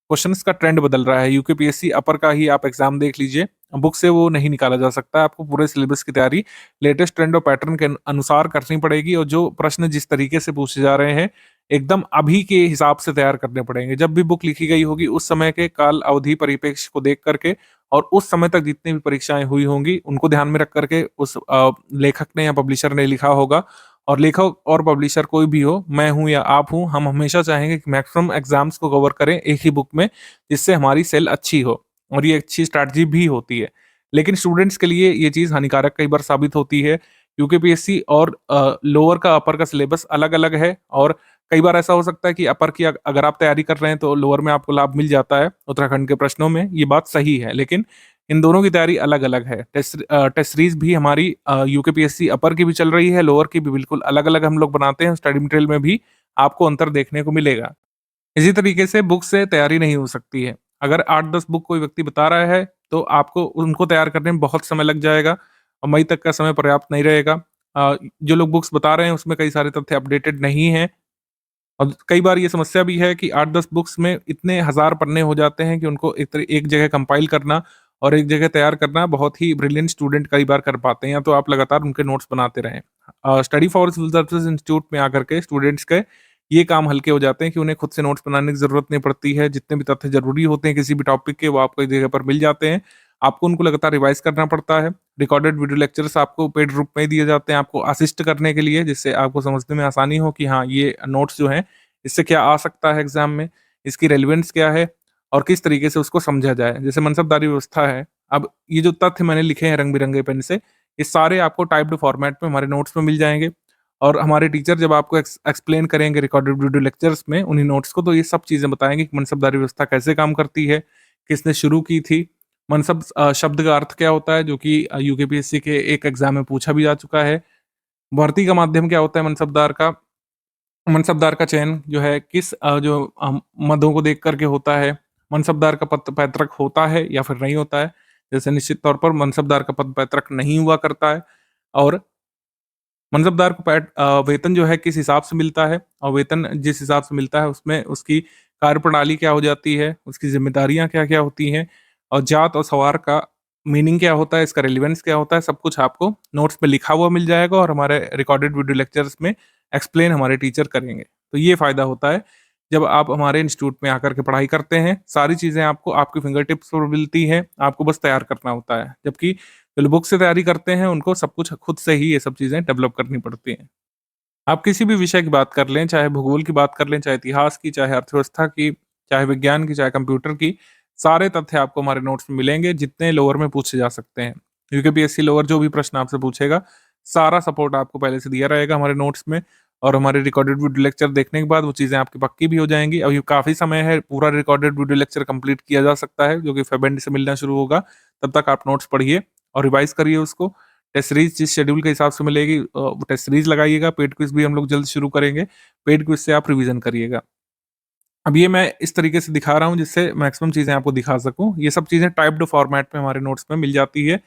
क्वेश्चंस का ट्रेंड बदल रहा है। यूकेपीएससी अपर का ही आप एग्जाम देख लीजिए, बुक से वो नहीं निकाला जा सकता है। आपको पूरे सिलेबस की तैयारी लेटेस्ट ट्रेंड और पैटर्न के अनुसार करनी पड़ेगी, और जो प्रश्न जिस तरीके से पूछे जा रहे हैं एकदम अभी के हिसाब से तैयार करने पड़ेंगे। जब भी बुक लिखी गई होगी उस समय के काल अवधि परिप्रेक्ष्य को देख करके और उस समय तक जितनी भी परीक्षाएं हुई होंगी उनको ध्यान में रख करके उस लेखक ने या पब्लिशर ने लिखा होगा। और लेखक और पब्लिशर कोई भी हो, मैं हूं या आप हूं, हम हमेशा चाहेंगे कि मैक्सिमम एग्जाम्स को कवर करें एक ही बुक में, जिससे हमारी सेल अच्छी हो, और ये अच्छी स्ट्रैटेजी भी होती है। लेकिन स्टूडेंट्स के लिए ये चीज़ हानिकारक कई बार साबित होती है। यूकेपीएससी और लोअर का अपर का सिलेबस अलग अलग है, और कई बार ऐसा हो सकता है कि अपर की अगर आप तैयारी कर रहे हैं तो लोअर में आपको लाभ मिल जाता है उत्तराखंड के प्रश्नों में, ये बात सही है। लेकिन इन दोनों की तैयारी अलग अलग है। टेस्ट सीरीज भी हमारी यूकेपीएससी अपर की भी चल रही है, लोअर की भी बिल्कुल अलग अलग हम लोग बनाते हैं। स्टडी मटेरियल में भी आपको अंतर देखने को मिलेगा। इसी तरीके से बुक से तैयारी नहीं हो सकती है। अगर 8-10 बुक कोई व्यक्ति बता रहा है तो आपको उनको तैयार करने में बहुत समय लग जाएगा और मई तक का समय पर्याप्त नहीं रहेगा। जो लोग बुक्स बता रहे हैं उसमें कई सारे तथ्य अपडेटेड नहीं हैं, और कई बार ये समस्या भी है कि 8-10 बुक्स में इतने हज़ार पन्ने हो जाते हैं कि उनको एक जगह कंपाइल करना और एक जगह तैयार करना बहुत ही ब्रिलियंट स्टूडेंट कई बार कर पाते हैं, या तो आप लगातार उनके नोट्स बनाते रहें। Study for civil services institute में आकर के स्टूडेंट्स के ये काम हल्के हो जाते हैं कि उन्हें खुद से नोट्स बनाने की ज़रूरत नहीं पड़ती है। जितने भी तथ्य ज़रूरी होते हैं किसी भी टॉपिक के, वो आपको एक जगह पर मिल जाते हैं। आपको उनको लगातार रिवाइज़ करना पड़ता है। रिकॉर्डेड वीडियो लेक्चर्स आपको पेड रूप में दिए जाते हैं आपको असिस्ट करने के लिए, जिससे आपको समझने में आसानी हो कि हाँ, ये नोट्स जो हैं इससे क्या आ सकता है एग्जाम में, इसकी रेलिवेंस क्या है और किस तरीके से उसको समझा जाए। जैसे मनसबदारी व्यवस्था है, अब ये जो तथ्य मैंने लिखे हैं रंग बिरंगे पेन से, ये सारे आपको टाइप्ड फॉर्मेट में हमारे नोट्स में मिल जाएंगे, और हमारे टीचर जब आपको एक्सप्लेन करेंगे रिकॉर्डेड वीडियो लेक्चर्स में उन्हीं नोट्स को, तो ये सब चीज़ें बताएंगे कि मनसबदारी व्यवस्था कैसे काम करती है, किसने शुरू की थी, मनसब शब्द का अर्थ क्या होता है, जो कि यूकेपीएससी के एक एग्जाम में पूछा भी जा चुका है। भर्ती का माध्यम क्या होता है मनसबदार का, मनसबदार का चयन जो है किस मदों को देख करके होता है, मनसबदार का पद पैतृक होता है या फिर नहीं होता है। जैसे निश्चित तौर पर मनसबदार का पद पैतृक नहीं हुआ करता है, और मनसबदार को वेतन जो है किस हिसाब से मिलता है, और वेतन जिस हिसाब से मिलता है उसमें उसकी कार्यप्रणाली क्या हो जाती है, उसकी जिम्मेदारियां क्या क्या होती हैं, और जात और सवार का मीनिंग क्या होता है, इसका रिलेवेंस क्या होता है, सब कुछ आपको नोट्स में लिखा हुआ मिल जाएगा, और हमारे रिकॉर्डेड वीडियो लेक्चर्स में एक्सप्लेन हमारे टीचर करेंगे। तो ये फ़ायदा होता है जब आप हमारे इंस्टीट्यूट में आकर के पढ़ाई करते हैं। सारी चीज़ें आपको आपकी फिंगर टिप्स पर मिलती हैं, आपको बस तैयार करना होता है। जबकि जो लोग बुक से तैयारी करते हैं उनको सब कुछ खुद से ही ये सब चीज़ें डेवलप करनी पड़ती हैं। आप किसी भी विषय की बात कर लें, चाहे भूगोल की बात कर लें, चाहे इतिहास की, चाहे अर्थव्यवस्था की, चाहे विज्ञान की, चाहे कंप्यूटर की, सारे तथ्य आपको हमारे नोट्स में मिलेंगे जितने लोअर में पूछे जा सकते हैं। यूकेपीएससी लोअर जो भी प्रश्न आपसे पूछेगा, सारा सपोर्ट आपको पहले से दिया रहेगा हमारे नोट्स में, और हमारे रिकॉर्डेड वीडियो लेक्चर देखने के बाद वो चीज़ें आपकी पक्की भी हो जाएंगी। अभी काफ़ी समय है, पूरा रिकॉर्डेड वीडियो लेक्चर कंप्लीट किया जा सकता है, जो कि फेब एंड से मिलना शुरू होगा। तब तक आप नोट्स पढ़िए और रिवाइज करिए उसको। टेस्ट सीरीज जिस शेड्यूल के हिसाब से मिलेगी वो टेस्ट सीरीज लगाइएगा। पेड क्विज भी हम लोग जल्द शुरू करेंगे, पेड क्विज से आप रिवीजन करिएगा। अब ये मैं इस तरीके से दिखा रहा हूँ जिससे मैक्सिमम चीज़ें आपको दिखा सकूँ। ये सब चीज़ें टाइप्ड फॉर्मेट में हमारे नोट्स में मिल जाती है।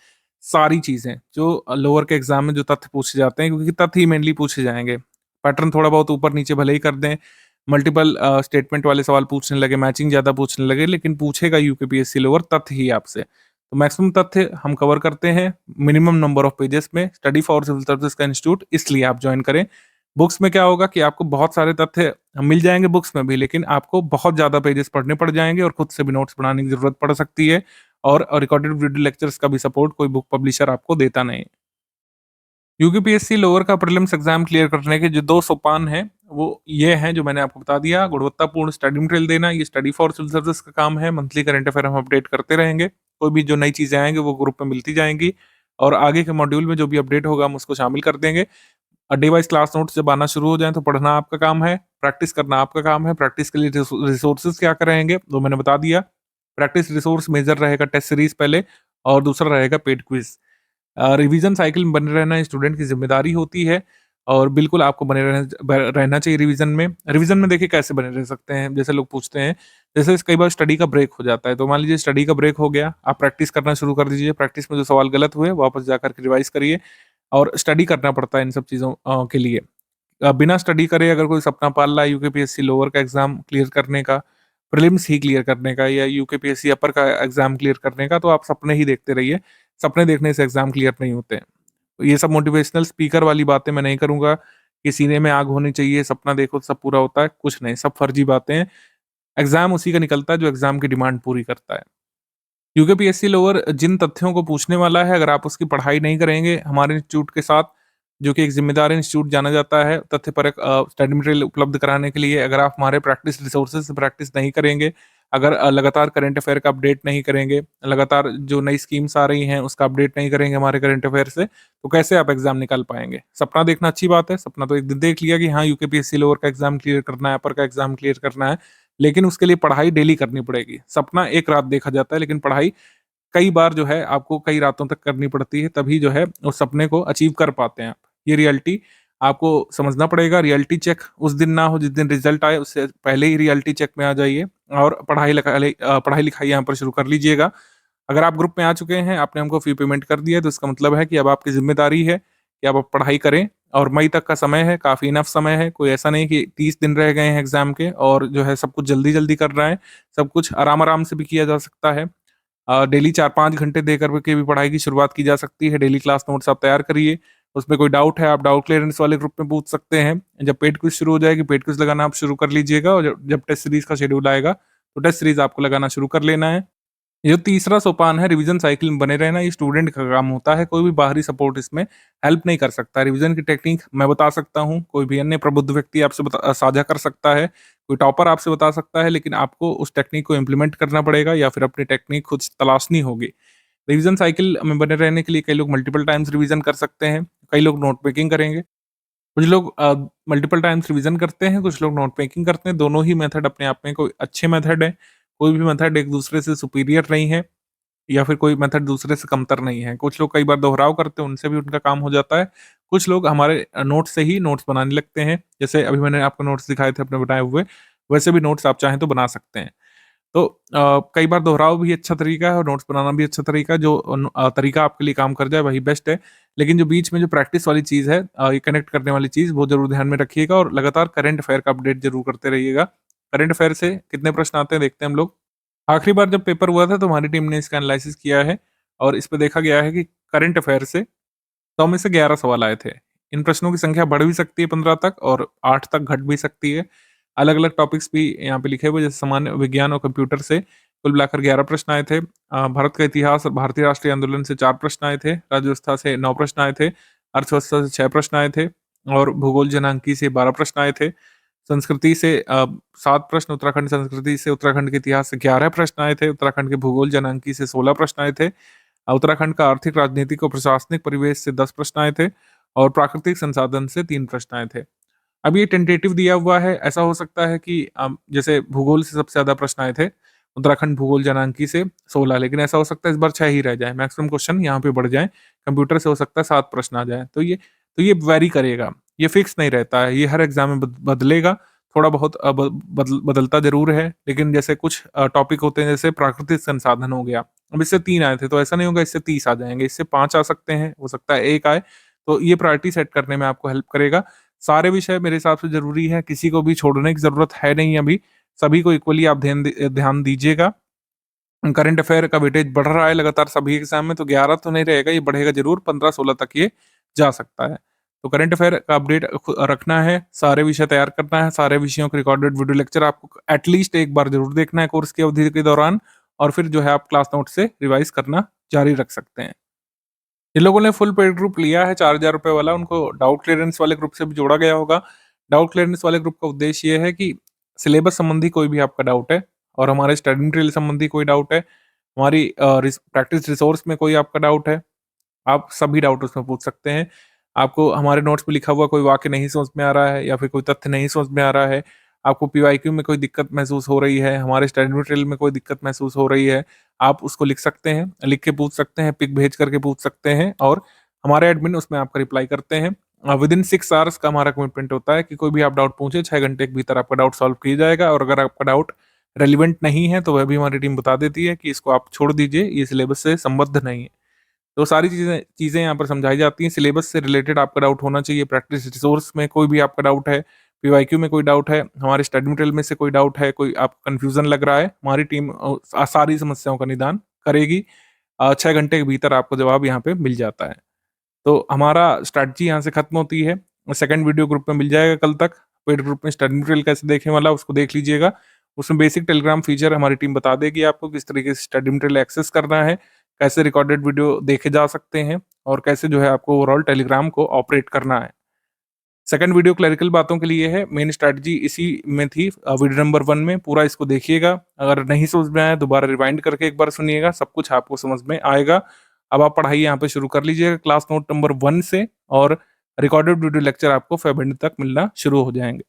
सारी चीज़ें जो लोअर के एग्जाम में जो तथ्य पूछे जाते हैं, क्योंकि तथ्य ही मेनली पूछे जाएंगे। पैटर्न थोड़ा बहुत ऊपर नीचे भले ही कर दें, मल्टीपल स्टेटमेंट वाले सवाल पूछने लगे, मैचिंग ज़्यादा पूछने लगे, लेकिन पूछेगा यूकेपीएससी लोअर तथ्य ही आपसे। तो मैक्सिमम तथ्य हम कवर करते हैं मिनिमम नंबर ऑफ पेजेस में। स्टडी फॉर सिविल सर्विसेज का इंस्टीट्यूट इसलिए आप ज्वाइन करें। बुक्स में क्या होगा कि आपको बहुत सारे तथ्य मिल जाएंगे बुक्स में भी, लेकिन आपको बहुत ज़्यादा पेजेस पढ़ने पड़ जाएंगे और खुद से भी नोट्स बनाने की ज़रूरत पड़ सकती है, और रिकॉर्डेड वीडियो लेक्चर्स का भी सपोर्ट कोई बुक पब्लिशर आपको देता नहीं। यूकेपीएससी लोअर का प्रीलिम्स एग्जाम क्लियर करने के जो 2 सोपान हैं वो ये हैं जो मैंने आपको बता दिया। गुणवत्तापूर्ण स्टडी मटेरियल देना, ये स्टडी फॉर सिविल सर्विसेज का काम है। मंथली करंट अफेयर हम अपडेट करते रहेंगे। कोई भी जो नई चीज़ें आएँगी वो ग्रुप में मिलती जाएँगी और आगे के मॉड्यूल में जो भी अपडेट होगा हम उसको शामिल कर देंगे। डे वाइज़ क्लास नोट्स जब आना शुरू हो जाएँ तो पढ़ना आपका काम है, प्रैक्टिस करना आपका काम है। प्रैक्टिस के लिए रिसोर्सेज़ क्या-क्या रहेंगे वो मैंने बता दिया। प्रैक्टिस रिसोर्स मेजर रहेगा टेस्ट सीरीज़ पहले और दूसरा रहेगा पेड क्विज़। रिवीजन साइकिल में बने रहना स्टूडेंट की ज़िम्मेदारी होती है और बिल्कुल आपको बने रहना चाहिए रिवीजन में। रिवीजन में देखिए कैसे बने रह सकते हैं, जैसे लोग पूछते हैं, जैसे कई बार स्टडी का ब्रेक हो जाता है, तो मान लीजिए स्टडी का ब्रेक हो गया, आप प्रैक्टिस करना शुरू कर दीजिए, प्रैक्टिस में जो सवाल गलत हुए वापस जाकर के रिवाइज़ करिए और स्टडी करना पड़ता है इन सब चीज़ों के लिए। बिना स्टडी करे अगर कोई सपना पाल रहा है यूकेपीएससी लोअर का एग्ज़ाम क्लियर करने का, प्रीलिम्स ही क्लियर करने का या यूकेपीएससी अपर का एग्ज़ाम क्लियर करने का, तो आप सपने ही देखते रहिए। सपने देखने से एग्ज़ाम क्लियर नहीं होते हैं। तो ये सब मोटिवेशनल स्पीकर वाली बातें मैं नहीं करूँगा कि सीने में आग होनी चाहिए, सपना देखो तो सब पूरा होता है, कुछ नहीं, सब फर्जी बातें हैं। एग्ज़ाम उसी का निकलता है जो एग्ज़ाम की डिमांड पूरी करता है। यूकेपीएससी लोअर जिन तथ्यों को पूछने वाला है, अगर आप उसकी पढ़ाई नहीं करेंगे हमारे इंस्टीट्यूट के साथ, जो कि एक ज़िम्मेदार इंस्टीट्यूट जाना जाता है तथ्यपरक स्टडी मटेरियल उपलब्ध कराने के लिए, अगर आप हमारे प्रैक्टिस रिसोर्सेज़ से प्रैक्टिस नहीं करेंगे, अगर लगातार करंट अफेयर का अपडेट नहीं करेंगे, लगातार जो नई स्कीम्स आ रही हैं उसका अपडेट नहीं करेंगे हमारे करंट अफेयर से, तो कैसे आप एग्ज़ाम निकाल पाएँगे? सपना देखना अच्छी बात है, सपना तो एक दिन देख लिया कि हाँ, यूकेपीएससी लोअर का एग्ज़ाम क्लियर करना है, अपर का एग्ज़ाम क्लियर करना है, लेकिन उसके लिए पढ़ाई डेली करनी पड़ेगी। सपना एक रात देखा जाता है, लेकिन पढ़ाई कई बार जो है आपको कई रातों तक करनी पड़ती है, तभी जो है उस सपने को अचीव कर पाते हैं आप। ये रियलिटी आपको समझना पड़ेगा। रियलिटी चेक उस दिन ना हो जिस दिन रिजल्ट आए, उससे पहले ही रियलिटी चेक में आ जाइए और पढ़ाई-लिखाई यहाँ पर शुरू कर लीजिएगा। अगर आप ग्रुप में आ चुके हैं, आपने हमको फ़ी पेमेंट कर दिया है, तो इसका मतलब है कि अब आपकी ज़िम्मेदारी है कि अब आप पढ़ाई करें और मई तक का समय है, काफ़ी इनफ समय है। कोई ऐसा नहीं कि 30 दिन रह गए हैं एग्ज़ाम के और जो है सब कुछ जल्दी-जल्दी करना है। सब कुछ आराम-आराम से भी किया जा सकता है। डेली 4-5 घंटे दे कर के भी पढ़ाई की शुरुआत की जा सकती है। डेली क्लास नोट्स आप तैयार करिए। उसमें कोई डाउट है, आप डाउट क्लियरेंस वाले ग्रुप में पूछ सकते हैं। जब पेड क्विज़ शुरू हो जाएगी, पेड क्विज़ लगाना आप शुरू कर लीजिएगा और जब जब टेस्ट सीरीज़ का शेड्यूल आएगा, तो टेस्ट सीरीज़ आपको लगाना शुरू कर लेना है। ये जो तीसरा सोपान है रिवीजन साइकिल में बने रहना, ये स्टूडेंट का काम होता है। कोई भी बाहरी सपोर्ट इसमें हेल्प नहीं कर सकता। रिवीजन की टेक्निक मैं बता सकता हूँ, कोई भी अन्य प्रबुद्ध व्यक्ति आपसे साझा कर सकता है, कोई टॉपर आपसे बता सकता है, लेकिन आपको उस टेक्निक को इम्प्लीमेंट करना पड़ेगा या फिर अपनी टेक्निक खुद तलाशनी होगी। रिवीजन साइकिल में बने रहने के लिए कई लोग मल्टीपल टाइम्स रिवीजन कर सकते हैं, कई लोग नोट मेकिंग करेंगे। कुछ लोग मल्टीपल टाइम्स रिवीजन करते हैं, कुछ लोग नोट मेकिंग करते हैं। दोनों ही मेथड अपने आप में कोई अच्छे मेथड है। कोई भी मेथड एक दूसरे से सुपीरियर नहीं है या फिर कोई मेथड दूसरे से कमतर नहीं है। कुछ लोग कई बार दोहराव करते हैं, उनसे भी उनका काम हो जाता है। कुछ लोग हमारे नोट्स से ही नोट्स बनाने लगते हैं। जैसे अभी मैंने आपको नोट्स दिखाए थे अपने बनाए हुए, वैसे भी नोट्स आप चाहें तो बना सकते हैं। तो कई बार दोहराव भी अच्छा तरीका है और नोट्स बनाना भी अच्छा तरीका है। जो तरीका आपके लिए काम कर जाए वही बेस्ट है। लेकिन जो बीच में जो प्रैक्टिस वाली चीज़ है, ये कनेक्ट करने वाली चीज़, वो ज़रूर ध्यान में रखिएगा और लगातार करंट अफेयर का अपडेट ज़रूर करते रहिएगा। करंट अफेयर से कितने प्रश्न आते हैं देखते हैं हम लोग। आखिरी बार जब पेपर हुआ था तो हमारी टीम ने इसका एनालिसिस किया है और इस पे देखा गया है कि करंट अफेयर से 100 में से 11 सवाल आए थे। इन प्रश्नों की संख्या बढ़ भी सकती है 15 तक और 8 तक घट भी सकती है। अलग-अलग टॉपिक्स भी यहाँ पे लिखे हुए, जैसे सामान्य विज्ञान और कंप्यूटर से कुल मिलाकर 11 प्रश्न आए थे। भारत का इतिहास और भारतीय राष्ट्रीय आंदोलन से 4 प्रश्न आए थे। राज्य व्यवस्था से 9 प्रश्न आए थे। अर्थव्यवस्था से 6 प्रश्न आए थे और भूगोल जनांकी से 12 प्रश्न आए थे। संस्कृति से 7 प्रश्न, उत्तराखंड संस्कृति से, उत्तराखंड के इतिहास से 11 प्रश्न आए थे। उत्तराखंड के भूगोल जनांकी से 16 प्रश्न आए थे। उत्तराखंड का आर्थिक, राजनीतिक और प्रशासनिक परिवेश से 10 प्रश्न आए थे और प्राकृतिक संसाधन से 3 प्रश्न आए थे। अब ये टेंटेटिव दिया हुआ है, ऐसा हो सकता है कि जैसे भूगोल से सबसे ज़्यादा प्रश्न आए थे, उत्तराखंड भूगोल जनांकी से 16, लेकिन ऐसा हो सकता है इस बार 6 ही रह जाएँ, मैक्सिमम क्वेश्चन यहाँ पे बढ़ जाएँ। कंप्यूटर से हो सकता है 7 प्रश्न आ जाएँ, तो ये वैरी करेगा, ये फिक्स नहीं रहता है, ये हर एग्ज़ाम में बदलेगा, थोड़ा बहुत बदलता ज़रूर है, लेकिन जैसे कुछ टॉपिक होते हैं, जैसे प्राकृतिक संसाधन हो गया, अब इससे 3 आए थे, तो ऐसा नहीं होगा इससे 30 आ जाएँगे, इससे 5 आ सकते हैं, हो सकता है 1 आए, तो ये प्रायोरिटी सेट करने में आपको हेल्प करेगा। सारे विषय मेरे हिसाब से ज़रूरी है, किसी को भी छोड़ने की ज़रूरत है नहीं अभी, सभी को इक्वली आप ध्यान दीजिएगा। करंट अफेयर का वेटेज बढ़ रहा है लगातार सभी एग्ज़ाम में, तो 11 तो नहीं रहेगा, ये बढ़ेगा ज़रूर, 15-16 तक ये जा सकता है। तो करंट अफेयर का अपडेट रखना है, सारे विषय तैयार करना है, सारे विषयों के रिकॉर्डेड वीडियो लेक्चर आपको एटलीस्ट एक बार ज़रूर देखना है कोर्स की अवधि के दौरान और फिर जो है आप क्लास नोट से रिवाइज़ करना जारी रख सकते हैं। जिन लोगों ने फुल पेड ग्रुप लिया है ₹4000 वाला, उनको डाउट क्लियरेंस वाले ग्रुप से भी जोड़ा गया होगा। डाउट क्लियरनेस वाले ग्रुप का उद्देश्य ये है कि सिलेबस संबंधी कोई भी आपका डाउट है और हमारे स्टडी मटेरियल संबंधी कोई डाउट है, हमारी प्रैक्टिस रिसोर्स में कोई आपका डाउट है, आप सभी डाउट उसमें पूछ सकते हैं। आपको हमारे नोट्स में लिखा हुआ कोई वाक्य नहीं समझ में आ रहा है या फिर कोई तथ्य नहीं समझ में आ रहा है, आपको पीवाईक्यू में कोई दिक्कत महसूस हो रही है, हमारे स्टडी मटेरियल में कोई दिक्कत महसूस हो रही है, आप उसको लिख सकते हैं, लिख के पूछ सकते हैं, पिक भेज करके पूछ सकते हैं और हमारे एडमिन उसमें आपका रिप्लाई करते हैं। विदिन 6 आवर्स का हमारा कमिटमेंट होता है कि कोई भी आप डाउट पूछे 6 घंटे के भीतर आपका डाउट सॉल्व किया जाएगा और अगर आपका डाउट रेलिवेंट नहीं है तो वह भी हमारी टीम बता देती है कि इसको आप छोड़ दीजिए, ये सिलेबस से संबद्ध नहीं है। तो सारी चीज़ें चीज़ें यहाँ पर समझाई जाती हैं। सिलेबस से रिलेटेड आपका डाउट होना चाहिए, प्रैक्टिस रिसोर्स में कोई भी आपका डाउट है, पीवाईक्यू में कोई डाउट है, हमारे स्टडी मटेरियल में से कोई डाउट है, कोई आपको कन्फ्यूज़न लग रहा है, हमारी टीम सारी समस्याओं का निदान करेगी। 6 घंटे के भीतर आपको जवाब यहाँ पे मिल जाता है। तो हमारा स्ट्रैटेजी यहाँ से खत्म होती है। सेकंड वीडियो ग्रुप में मिल जाएगा कल तक। पेड ग्रुप में स्टडी मटेरियल कैसे देखने वाला उसको देख लीजिएगा। उसमें बेसिक टेलीग्राम फीचर हमारी टीम बता देगी आपको किस तरीके से स्टडी मटेरियल एक्सेस करना है, कैसे रिकॉर्डेड वीडियो देखे जा सकते हैं और कैसे जो है आपको ओवरऑल टेलीग्राम को ऑपरेट करना है। सेकंड वीडियो क्लरिकल बातों के लिए है, मेन स्ट्रैटेजी इसी में थी वीडियो नंबर 1 में। पूरा इसको देखिएगा, अगर नहीं समझ में आया दोबारा रिवाइंड करके एक बार सुनिएगा, सब कुछ आपको समझ में आएगा। अब आप पढ़ाई यहाँ पे शुरू कर लीजिएगा क्लास नोट नंबर 1 से और रिकॉर्डेड वीडियो लेक्चर आपको फेब एंड तक मिलना शुरू हो जाएंगे।